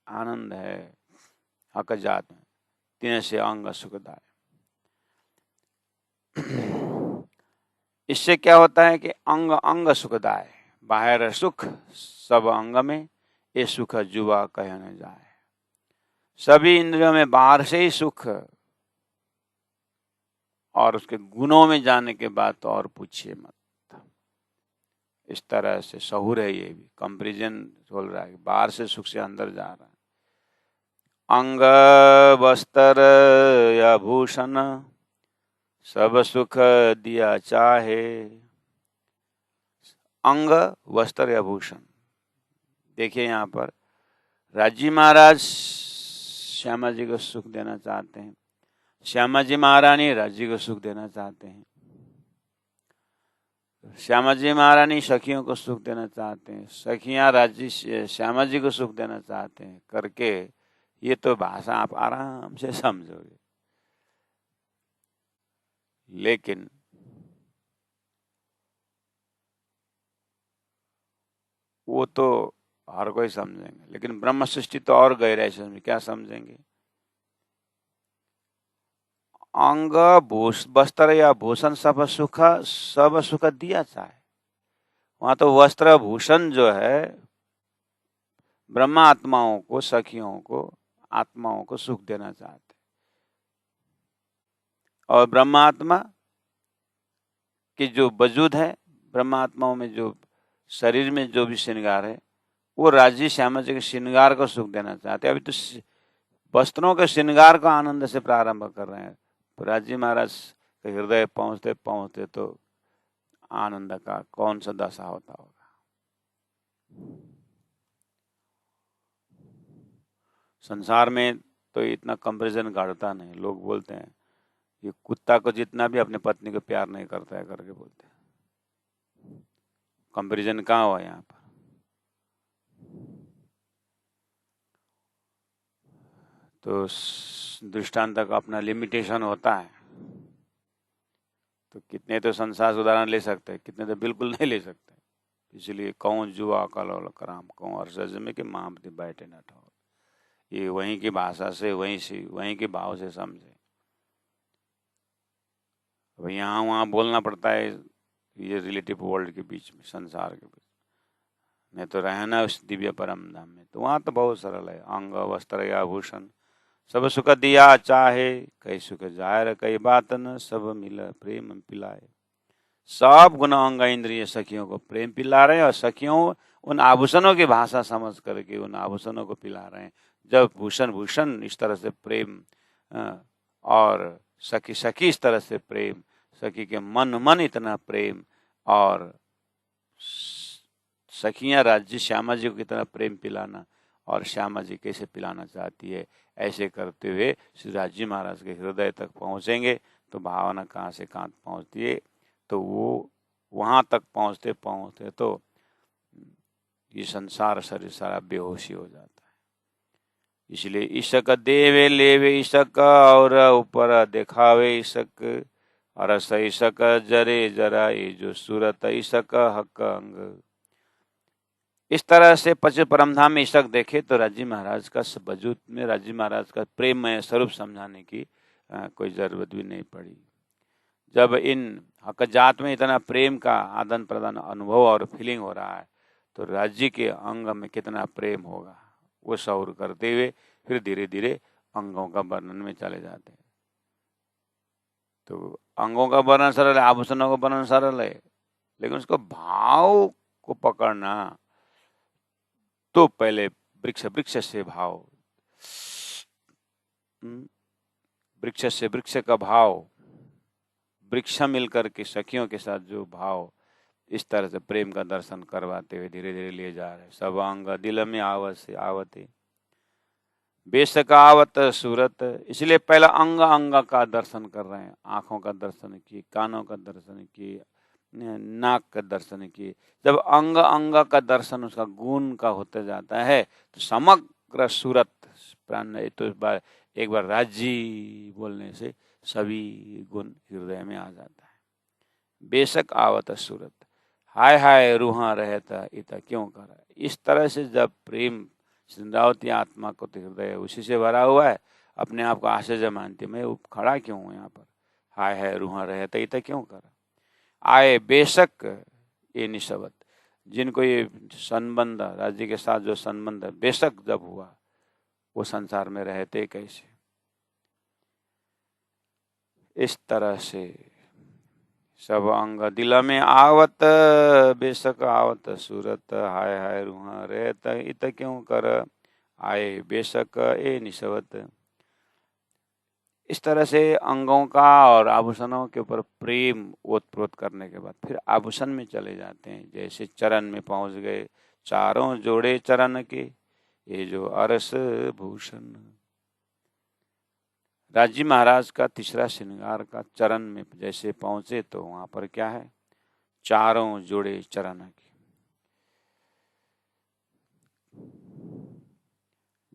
A: आनंद है, हक जात में, तीन से अंग सुखदाय। इससे क्या होता है कि अंग अंग सुखदाय, बाहर सुख सब अंग में, ये सुख जुआ कह न जाए। सभी इंद्रियों में बाहर से ही सुख, और उसके गुणों में जाने के बाद तो और पूछिए मत। इस तरह से सहूर है, ये भी कंपैरिजन बोल रहा है, बाहर से सुख से अंदर जा रहा है। अंग वस्त्र या भूषण सब सुख दिया चाहे। अंग वस्त्र या भूषण, देखिए यहाँ पर राजी महाराज श्यामा जी को सुख देना चाहते हैं, श्यामा जी महारानी राज्य को सुख देना चाहते हैं, श्यामा जी महारानी सखियों को सुख देना चाहते हैं, सखियां राज्य श्यामा जी को सुख देना चाहते हैं करके, ये तो भाषा आप आराम से समझोगे। लेकिन वो तो हर कोई समझेंगे, लेकिन ब्रह्म सृष्टि तो और गहराई से समझेंगे। क्या समझेंगे? अंग वस्त्र या भूषण सब सुख दिया चाहे। वहां तो वस्त्र भूषण जो है ब्रह्मा आत्माओं को, सखियों को, आत्माओं को सुख देना चाहते, और ब्रह्मा आत्मा की जो वजूद है, ब्रह्मा आत्माओं में जो शरीर में जो भी श्रृंगार है, वो राजी श्यामा जी के श्रृंगार को सुख देना चाहते। अभी तो वस्त्रों के श्रृंगार को आनंद से प्रारंभ कर रहे हैं, तो राजी महाराज के हृदय पहुंचते पहुंचते तो आनंद का कौन सा दशा होता होगा। संसार में तो इतना कंपैरिजन घटता नहीं। लोग बोलते हैं ये कुत्ता को जितना भी अपने पत्नी को प्यार नहीं करता है करके बोलते हैं। कंपैरिजन कहाँ हुआ यहाँ पर? तो दृष्टांत का अपना लिमिटेशन होता है। तो कितने तो संसार से उदाहरण ले सकते हैं, कितने तो बिल्कुल नहीं ले सकते। इसलिए कौन जुआ कलोल कराम कौन अर्ज में कि माम बैठे न ठो, ये वहीं की भाषा से वहीं के भाव से समझे। अब यहाँ वहाँ बोलना पड़ता है ये रिलेटिव वर्ल्ड के बीच में, संसार के बीच, नहीं तो रहना उस दिव्य परम धाम में। तो वहाँ तो बहुत सरल है। अंग वस्त्र या भूषण सब सुख दिया चाहे, कई सुख जायर कई बात न, सब मिल प्रेम पिलाए। सब गुण अंग इंद्रिय सखियों को प्रेम पिला रहे हैं, और सखियों उन आभूषणों की भाषा समझ करके उन आभूषणों को पिला रहे हैं। जब भूषण इस तरह से प्रेम, और सखी इस तरह से प्रेम, सखी के मन इतना प्रेम, और सखियां राज्य श्यामा जी को कितना प्रेम पिलाना, और श्यामा जी कैसे पिलाना चाहती है, ऐसे करते हुए श्री राज्य महाराज के हृदय तक पहुंचेंगे तो भावना कहाँ से कहाँ पहुंचती है। तो वो वहां तक पहुंचते पहुंचते तो ये संसार शरीर सारा बेहोशी हो जाता है। इसलिए ईशक देवे लेवे ईशक, और ऊपर दिखावे ईशक, और ईशक जरे जरा ये जो सूरत ईशक हक अंग। इस तरह से पच परमधाम में ईशक देखे तो राज्य महाराज का वजूद में राज्य महाराज का प्रेममय स्वरूप समझाने की कोई जरूरत भी नहीं पड़ी। जब इन हक जात में इतना प्रेम का आदान प्रदान अनुभव और फीलिंग हो रहा है, तो राज्य के अंग में कितना प्रेम होगा, वो शौर करते हुए फिर धीरे धीरे अंगों का वर्णन में चले जाते हैं। तो अंगों का वर्णन सरल है, आभूषणों का वर्णन सरल है, लेकिन उसको भाव को पकड़ना, तो पहले वृक्ष वृक्ष से भाव, वृक्ष से वृक्ष का भाव, वृक्ष मिलकर के सखियों के साथ जो भाव, इस तरह से प्रेम का दर्शन करवाते हुए धीरे धीरे ले जा रहे। सब अंग दिल में आवते बेशक आवत सूरत, इसलिए पहला अंग अंग का दर्शन कर रहे हैं। आंखों का दर्शन किए, कानों का दर्शन किए, नाक का दर्शन किए। जब अंग अंग का दर्शन उसका गुण का होता जाता है तो समग्र सूरत प्राण, तो एक बार राजी बोलने से सभी गुण हृदय में आ जाता है। बेशक आवत सूरत, हाय हाय रूहा रहता इता क्यों करा। इस तरह से जब प्रेम सिंद्रावती आत्मा को तो हृदय उसी से भरा हुआ है, अपने आप को आश्चर्य मानती, मैं खड़ा क्यों हूँ यहाँ पर, हाय हाय रूहा रहता इता क्यों करा। आए बेशक ये निशबत, जिनको ये संबंध राज्य के साथ जो संबंध बेशक जब हुआ, वो संसार में रहते कैसे। इस तरह से सब अंग दिल में आवत, बेशक आवत सूरत, हाय हाय रूहा रहत इत क्यों कर। आए बेशक ए निशवत। इस तरह से अंगों का और आभूषणों के ऊपर प्रेम ओतप्रोत करने के बाद फिर आभूषण में चले जाते हैं। जैसे चरण में पहुंच गए, चारों जोड़े चरण के, ये जो अरस भूषण। राजी महाराज का तीसरा श्रृंगार का चरण में जैसे पहुंचे तो वहां पर क्या है, चारों जोड़े चरण के,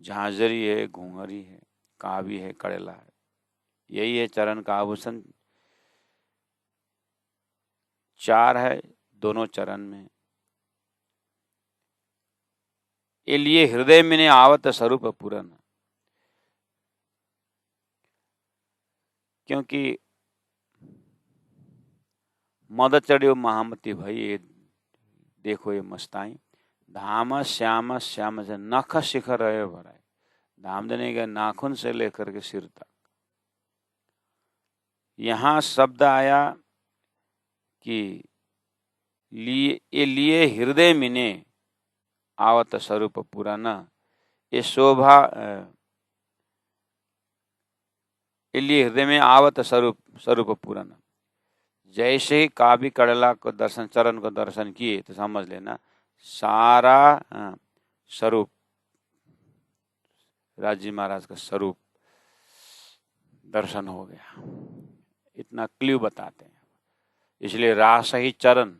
A: झांझरी है, घूंघरी है, कावी है, कड़ेला है, यही है चरण का आभूषण। चार है दोनों चरण में। ये लिए हृदय में ने आवत स्वरूप पूरन, क्योंकि मद चढ़ियो महामती भई, ये देखो ये मस्ताई, धाम श्याम श्याम से नख शिखर रहे भराए। धाम देने के नाखून से लेकर के सिर तक। यहाँ शब्द आया कि लिए हृदय मिने आवत स्वरूप पुराना, ये शोभा लिए हृदय में आवत स्वरूप पुराना। जैसे ही कावी कड़ला को दर्शन, चरण को दर्शन किए तो समझ लेना सारा स्वरूप राजी महाराज का स्वरूप दर्शन हो गया। इतना क्ल्यू बताते हैं। इसलिए रास ही चरण,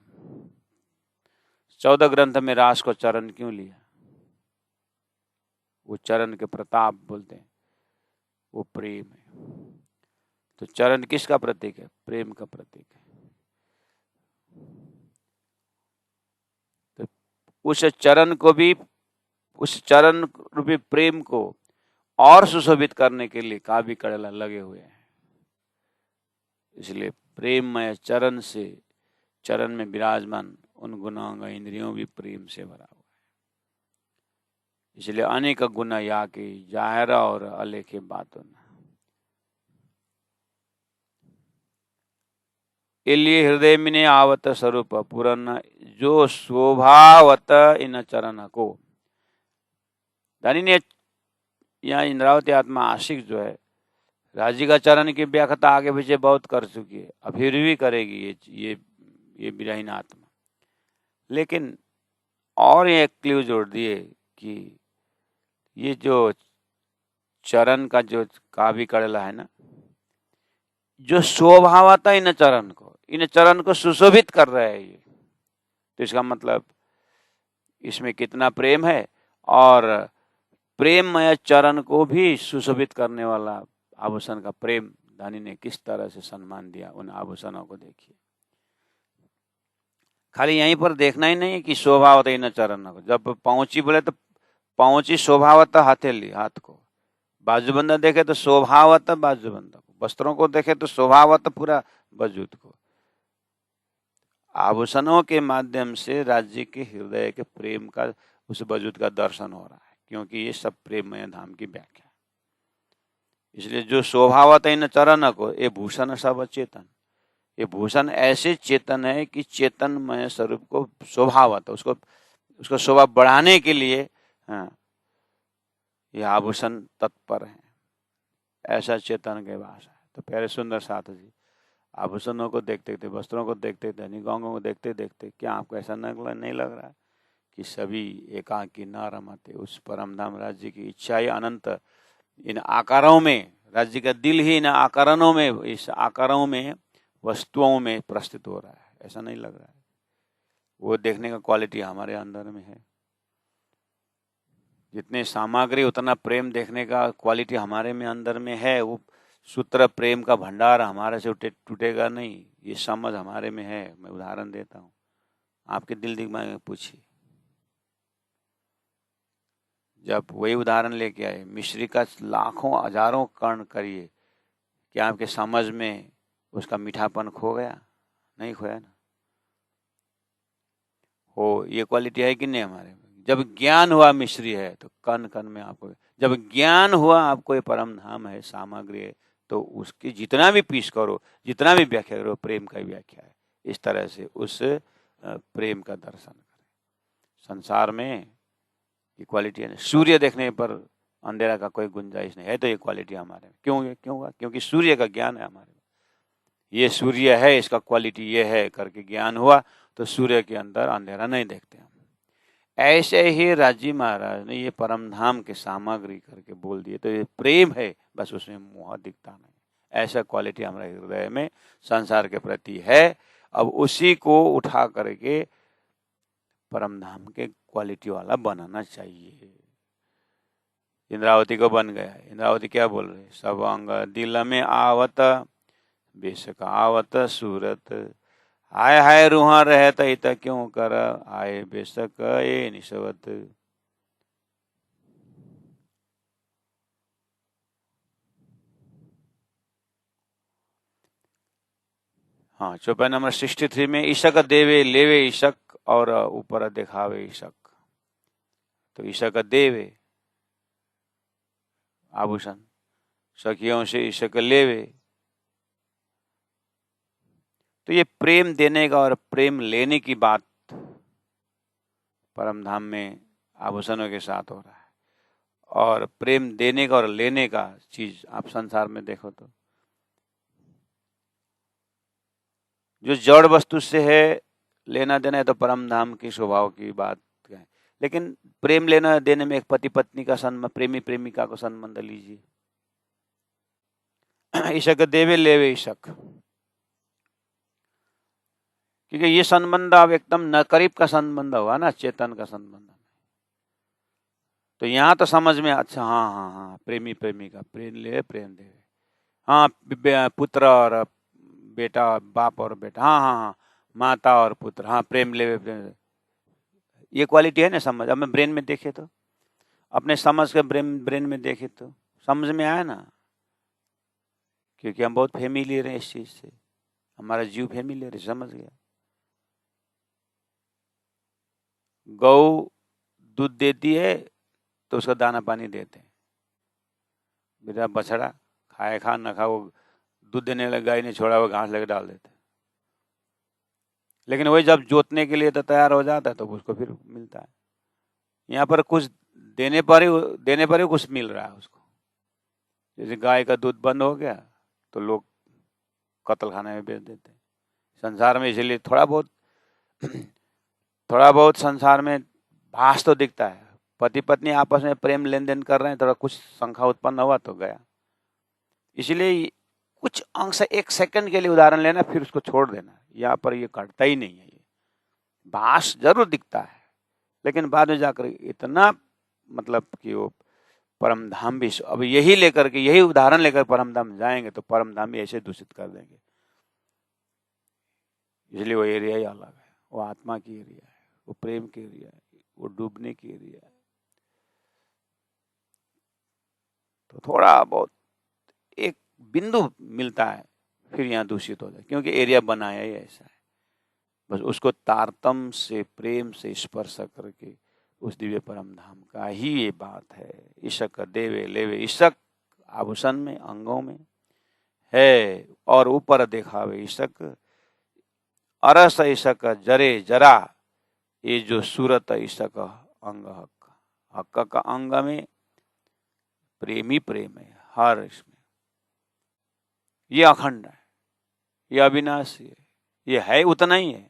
A: 14 ग्रंथ में रास को चरण क्यों लिया, वो चरण के प्रताप बोलते हैं, वो प्रेम है। तो चरण किसका प्रतीक है, प्रेम का प्रतीक है। तो उस चरण को भी, उस चरण रूपी प्रेम को और सुशोभित करने के लिए कावी कड़ला लगे हुए हैं। इसलिए प्रेममय चरण से, चरण में विराजमान उन गुणांग इंद्रियों भी प्रेम से भरा हुआ है। इसलिए अनेक गुण या के जाहिरा और अलेखे बातों न, इलिए हृदय में आवत स्वरूप पूरन, जो शोभावत इन चरण को। दानी ने यहाँ इंद्रावती आत्मा आशिक जो है, राजी का चरण की व्याख्या आगे पीछे बहुत कर चुकी है, अब फिर भी करेगी ये विरहीन आत्मा। लेकिन और एक क्ल्यू जोड़ दिए कि ये जो चरण का जो कावी कड़ला है ना, जो शोभावता इन चरण को सुशोभित कर रहा है ये, तो इसका मतलब इसमें कितना प्रेम है। और प्रेममय चरण को भी सुशोभित करने वाला आभूषण का प्रेम दानी ने किस तरह से सम्मान दिया उन आभूषणों को देखिए। खाली यहीं पर देखना ही नहीं है कि शोभावत इन चरण को, जब पहुंची बोले तो पहुंची शोभावत हथेली, हाथ को, बाजूबंद देखे तो शोभावत बाजूबंद को, वस्त्रों को देखे तो शोभावत पूरा वजूद को। आभूषणों के माध्यम से राज्य के हृदय के प्रेम का, उस वजूद का दर्शन हो रहा है, क्योंकि ये सब प्रेममय धाम की व्याख्या है। इसलिए जो शोभावत इन चरण को, ये भूषण सब चेतन, ये भूषण ऐसे चेतन है कि चेतनमय स्वरूप को शोभावत, उसको शोभा बढ़ाने के लिए हाँ, ये आभूषण तत्पर है, ऐसा चेतन के वास है। तो प्यारे सुंदर साथ जी, आभूषणों को देखते देखते, वस्त्रों को देखते देखते, निगाहों को देखते देखते, क्या आपको ऐसा नहीं लग रहा है कि सभी एकाकी न रमते, उस परमधाम राज्य की इच्छा ही अनंत इन आकारों में, राज्य का दिल ही इन आकारों में, इस आकारों में, वस्तुओं में प्रस्तुत हो रहा है, ऐसा नहीं लग रहा है? वो देखने का क्वालिटी हमारे अंदर में है। जितने सामग्री उतना प्रेम देखने का क्वालिटी हमारे में अंदर में है। वो सूत्र प्रेम का भंडार हमारे से टूटेगा नहीं, ये समझ हमारे में है। मैं उदाहरण देता हूँ, आपके दिल दिमाग में पूछिए, जब वही उदाहरण लेके आए, मिश्री का लाखों हजारों कर्ण करिए, क्या आपके समझ में उसका मीठापन खो गया? नहीं खोया ना। हो, ये क्वालिटी है कि नहीं हमारे में? जब ज्ञान हुआ मिश्री है तो कण कण में आपको, जब ज्ञान हुआ आपको ये परम धाम है, सामग्री है, तो उसकी जितना भी पीस करो, जितना भी व्याख्या करो, प्रेम का व्याख्या है। इस तरह से उस प्रेम का दर्शन करें। संसार में ये क्वालिटी है। सूर्य देखने पर अंधेरा का कोई गुंजाइश नहीं है, तो ये क्वालिटी हमारे में क्यों हुआ? क्योंकि सूर्य का ज्ञान है हमारे में। ये सूर्य है, इसका क्वालिटी ये है करके ज्ञान हुआ, तो सूर्य के अंदर अंधेरा नहीं देखते हम। ऐसे ही राजी महाराज ने ये परम धाम के सामग्री करके बोल दिए, तो ये प्रेम है, बस उसमें मोह दिखता नहीं। ऐसा क्वालिटी हमारे हृदय में संसार के प्रति है। अब उसी को उठा करके परम धाम के क्वालिटी वाला बनाना चाहिए। इंद्रावती को बन गया। इंद्रावती क्या बोल रहे? सब अंग दिल में आवत, बेशक आवत सूरत, हाय हाय रूहा रहत हित क्यों कर, आए बेशक ये निशवत। हाँ, चौपाई नंबर 63 में ईशक देवे लेवे ईशक और ऊपर दिखावे ईशक। तो ईशक देवे आभूषण, सखियों से ईशक लेवे, तो ये प्रेम देने का और प्रेम लेने की बात परम धाम में आभूषणों के साथ हो रहा है। और प्रेम देने का और लेने का चीज आप संसार में देखो तो जो जड़ वस्तु से है लेना देना है, तो परम धाम की स्वभाव की बात है। लेकिन प्रेम लेना देने में एक पति पत्नी का संबंध, प्रेमी प्रेमिका को संबंध लीजिए। ईशक देवे लेवे ईशक, क्योंकि ये संबंध अब एकदम न करीब का संबंध हुआ ना, चेतन का संबंध। तो यहाँ तो समझ में, अच्छा हाँ हाँ हाँ, प्रेमी प्रेमिका, प्रेम ले प्रेम दे, हाँ पुत्र और बेटा, बाप और बेटा, हाँ हाँ हाँ, माता और पुत्र, हाँ प्रेम ले प्रेम, ये क्वालिटी है ना समझ। अब मैं ब्रेन में देखे तो, अपने समझ के ब्रेन में देखे तो समझ में आया ना, क्योंकि हम बहुत फेमिलियर हैं इस चीज से, हमारा जीव फेमिलियर है, समझ गया। गौ दूध देती है तो उसका दाना पानी देते हैं, बेटा बछड़ा खाए खा न खा, वो दूध देने लगा, गाय ने छोड़ा, वो घास लेकर डाल देते हैं। लेकिन वही जब जोतने के लिए तो तैयार हो जाता है तो उसको फिर मिलता है। यहाँ पर कुछ देने पर ही कुछ मिल रहा है उसको। जैसे गाय का दूध बंद हो गया तो लोग कत्ल खाने में बेच देते हैं संसार में। इसलिए थोड़ा बहुत संसार में भास तो दिखता है, पति पत्नी आपस में प्रेम लेन देन कर रहे हैं, थोड़ा कुछ शंका उत्पन्न हुआ तो गया। इसलिए कुछ अंश, एक सेकंड के लिए उदाहरण लेना, फिर उसको छोड़ देना। यहाँ पर ये घटता ही नहीं है, ये भास जरूर दिखता है, लेकिन बाद में जाकर इतना मतलब कि वो परम धाम भी, अब यही लेकर के, यही उदाहरण लेकर परम धाम जाएंगे तो परम धाम भी ऐसे दूषित कर देंगे। इसलिए वो एरिया ही अलग है, वो आत्मा की एरिया है, वो प्रेम की एरिया है, वो डूबने की एरिया है। तो थोड़ा बहुत एक बिंदु मिलता है, फिर यहाँ दूषित हो जाए, क्योंकि एरिया बनाया ही ऐसा है। बस उसको तारतम से, प्रेम से स्पर्श करके उस दिव्य परम धाम का ही ये बात है। ईशक देवे लेवे ईशक, आभूषण में, अंगों में है, और ऊपर देखावे ईशक, अरस ईशक जरे जरा, ये जो सूरत ईशक अंग हक, हक्क का अंग में प्रेमी प्रेम है हर इसमें। ये अखंड है, ये अविनाशी है, ये है उतना ही है,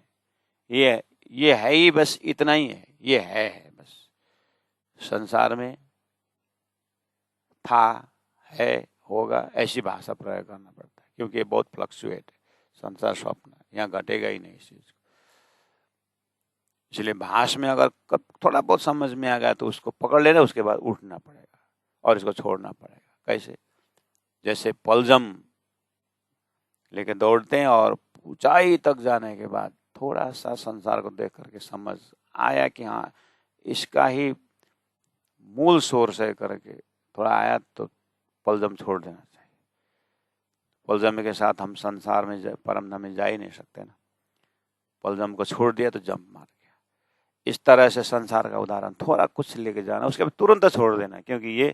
A: ये है ही बस इतना ही है, ये है बस। संसार में था, है, होगा ऐसी भाषा प्रयोग करना पड़ता है, क्योंकि ये बहुत फ्लक्चुएट है। संसार स्वप्न है, यहाँ घटेगा ही नहीं इस चीज को। इसलिए भाष में अगर थोड़ा बहुत समझ में आ गया तो उसको पकड़ लेना, उसके बाद उठना पड़ेगा और इसको छोड़ना पड़ेगा। कैसे? जैसे पलजम लेके दौड़ते हैं और ऊंचाई तक जाने के बाद थोड़ा सा संसार को देख करके समझ आया कि हाँ इसका ही मूल सोर्स है करके थोड़ा आया, तो पलजम छोड़ देना चाहिए। पलजम के साथ हम संसार में परम धाम में जा ही नहीं सकते ना। पलजम को छोड़ दिया तो जंप मार गया। इस तरह से संसार का उदाहरण थोड़ा कुछ लेके जाना, उसके बाद तुरंत छोड़ देना, क्योंकि ये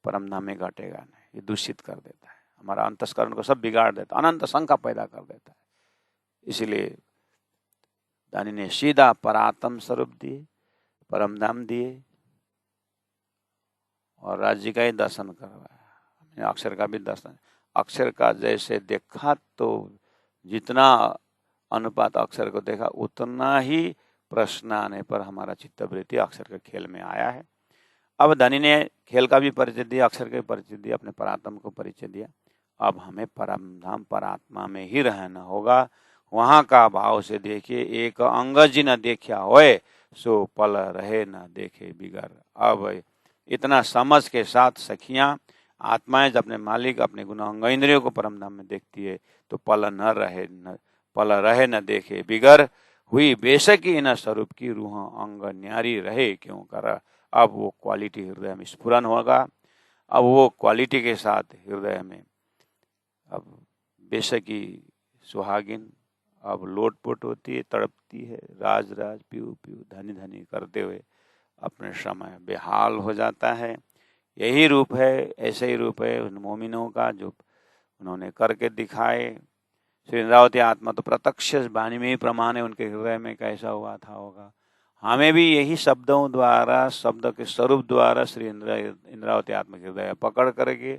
A: परम धाम में घटेगा नहीं, ये दूषित कर देता है, हमारा अंतस्करण को सब बिगाड़ देता है, अनंत शंका पैदा कर देता है। इसीलिए दानी ने सीधा परात्म स्वरूप दिए, परम धाम दिए और राज्य का ही दर्शन करवाया, अक्षर का भी दर्शन। अक्षर का जैसे देखा तो जितना अनुपात अक्षर को देखा उतना ही प्रश्न आने पर हमारा चित्तवृत्ति अक्षर के खेल में आया है। अब धनी ने खेल का भी परिचय दिया, अक्षर का भी परिचय दिया, अपने परात्म को परिचय दिया। अब हमें परम धाम परात्मा में ही रहना होगा। वहां का भाव से देखिए, एक अंग जी न देखा होए सो पल रहे न देखे बिगर। अब इतना समझ के साथ सखियां आत्माएं जब अपने मालिक अपने गुण अंग इंद्रियों को परम धाम में देखती है तो पल रहे न देखे बिगर हुई बेशकी न स्वरूप की रूह अंग न्यारी रहे क्यों कर। अब वो क्वालिटी हृदय में स्फुरन होगा। अब वो क्वालिटी के साथ हृदय में अब बेशकी सुहागिन अब लोटपोट होती है, तड़पती है, राज राज पीऊ पीऊ धनी धनी करते हुए अपने समय बेहाल हो जाता है। यही रूप है, ऐसे ही रूप है उन मोमिनों का जो उन्होंने करके दिखाए। श्री इंद्रावती आत्मा तो प्रत्यक्ष वाणी में ही प्रमाण है, उनके हृदय में कैसा हुआ था होगा। हमें भी यही शब्दों द्वारा, शब्द के स्वरूप द्वारा श्री इंद्रावती आत्मा के हृदय पकड़ करके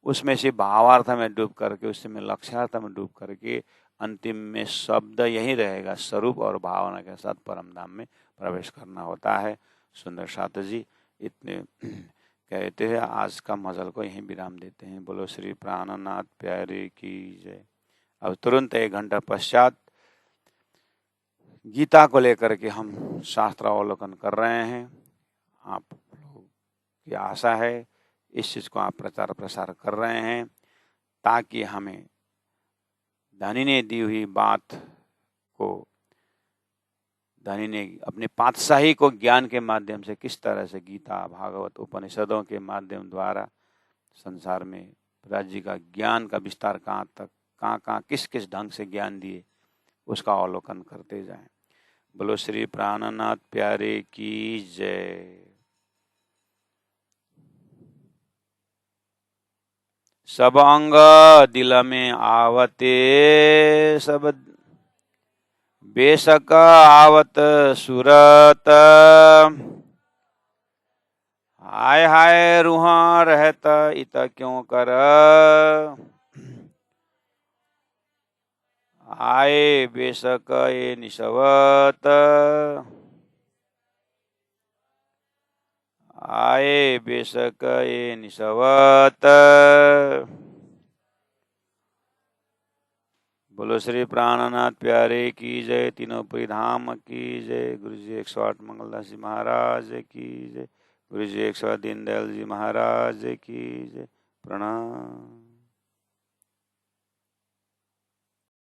A: उसमें से भावार्थ में डूब करके, उसमें लक्ष्यार्थ में डूब करके अंतिम में शब्द यही रहेगा, स्वरूप और भावना के साथ परम धाम में प्रवेश करना होता है। सुंदर साथ जी इतने कहते हैं। आज का मजल को यहीं विराम देते हैं। बोलो श्री प्राणनाथ प्यारे की जय। अब तुरंत 1 घंटा पश्चात गीता को लेकर के हम शास्त्रावलोकन कर रहे हैं। आप लोग की आशा है इस चीज को आप प्रचार प्रसार कर रहे हैं ताकि हमें धनी ने दी हुई बात को, धनी ने अपने पातशाही को ज्ञान के माध्यम से किस तरह से गीता भागवत उपनिषदों के माध्यम द्वारा संसार में राज्य का ज्ञान का विस्तार कहाँ तक, कहाँ किस किस ढंग से ज्ञान दिए, उसका अवलोकन करते जाएं। बोलो श्री प्राणनाथ प्यारे की जय। सब अंग दिल में आवते सब बेशक आवत सुरत। हाय हाय रूहा रहत इत क्यों कर। आए बेशक ये निशवत। आए बेशक ये निशवत। बोलो श्री प्राणनाथ प्यारे की जय। तीनों पुरी धाम की जय। गुरु जी 108 मंगलदास जी महाराज की जय। गुरु जी 108 दीनदयाल जी महाराज की जय। प्रणाम।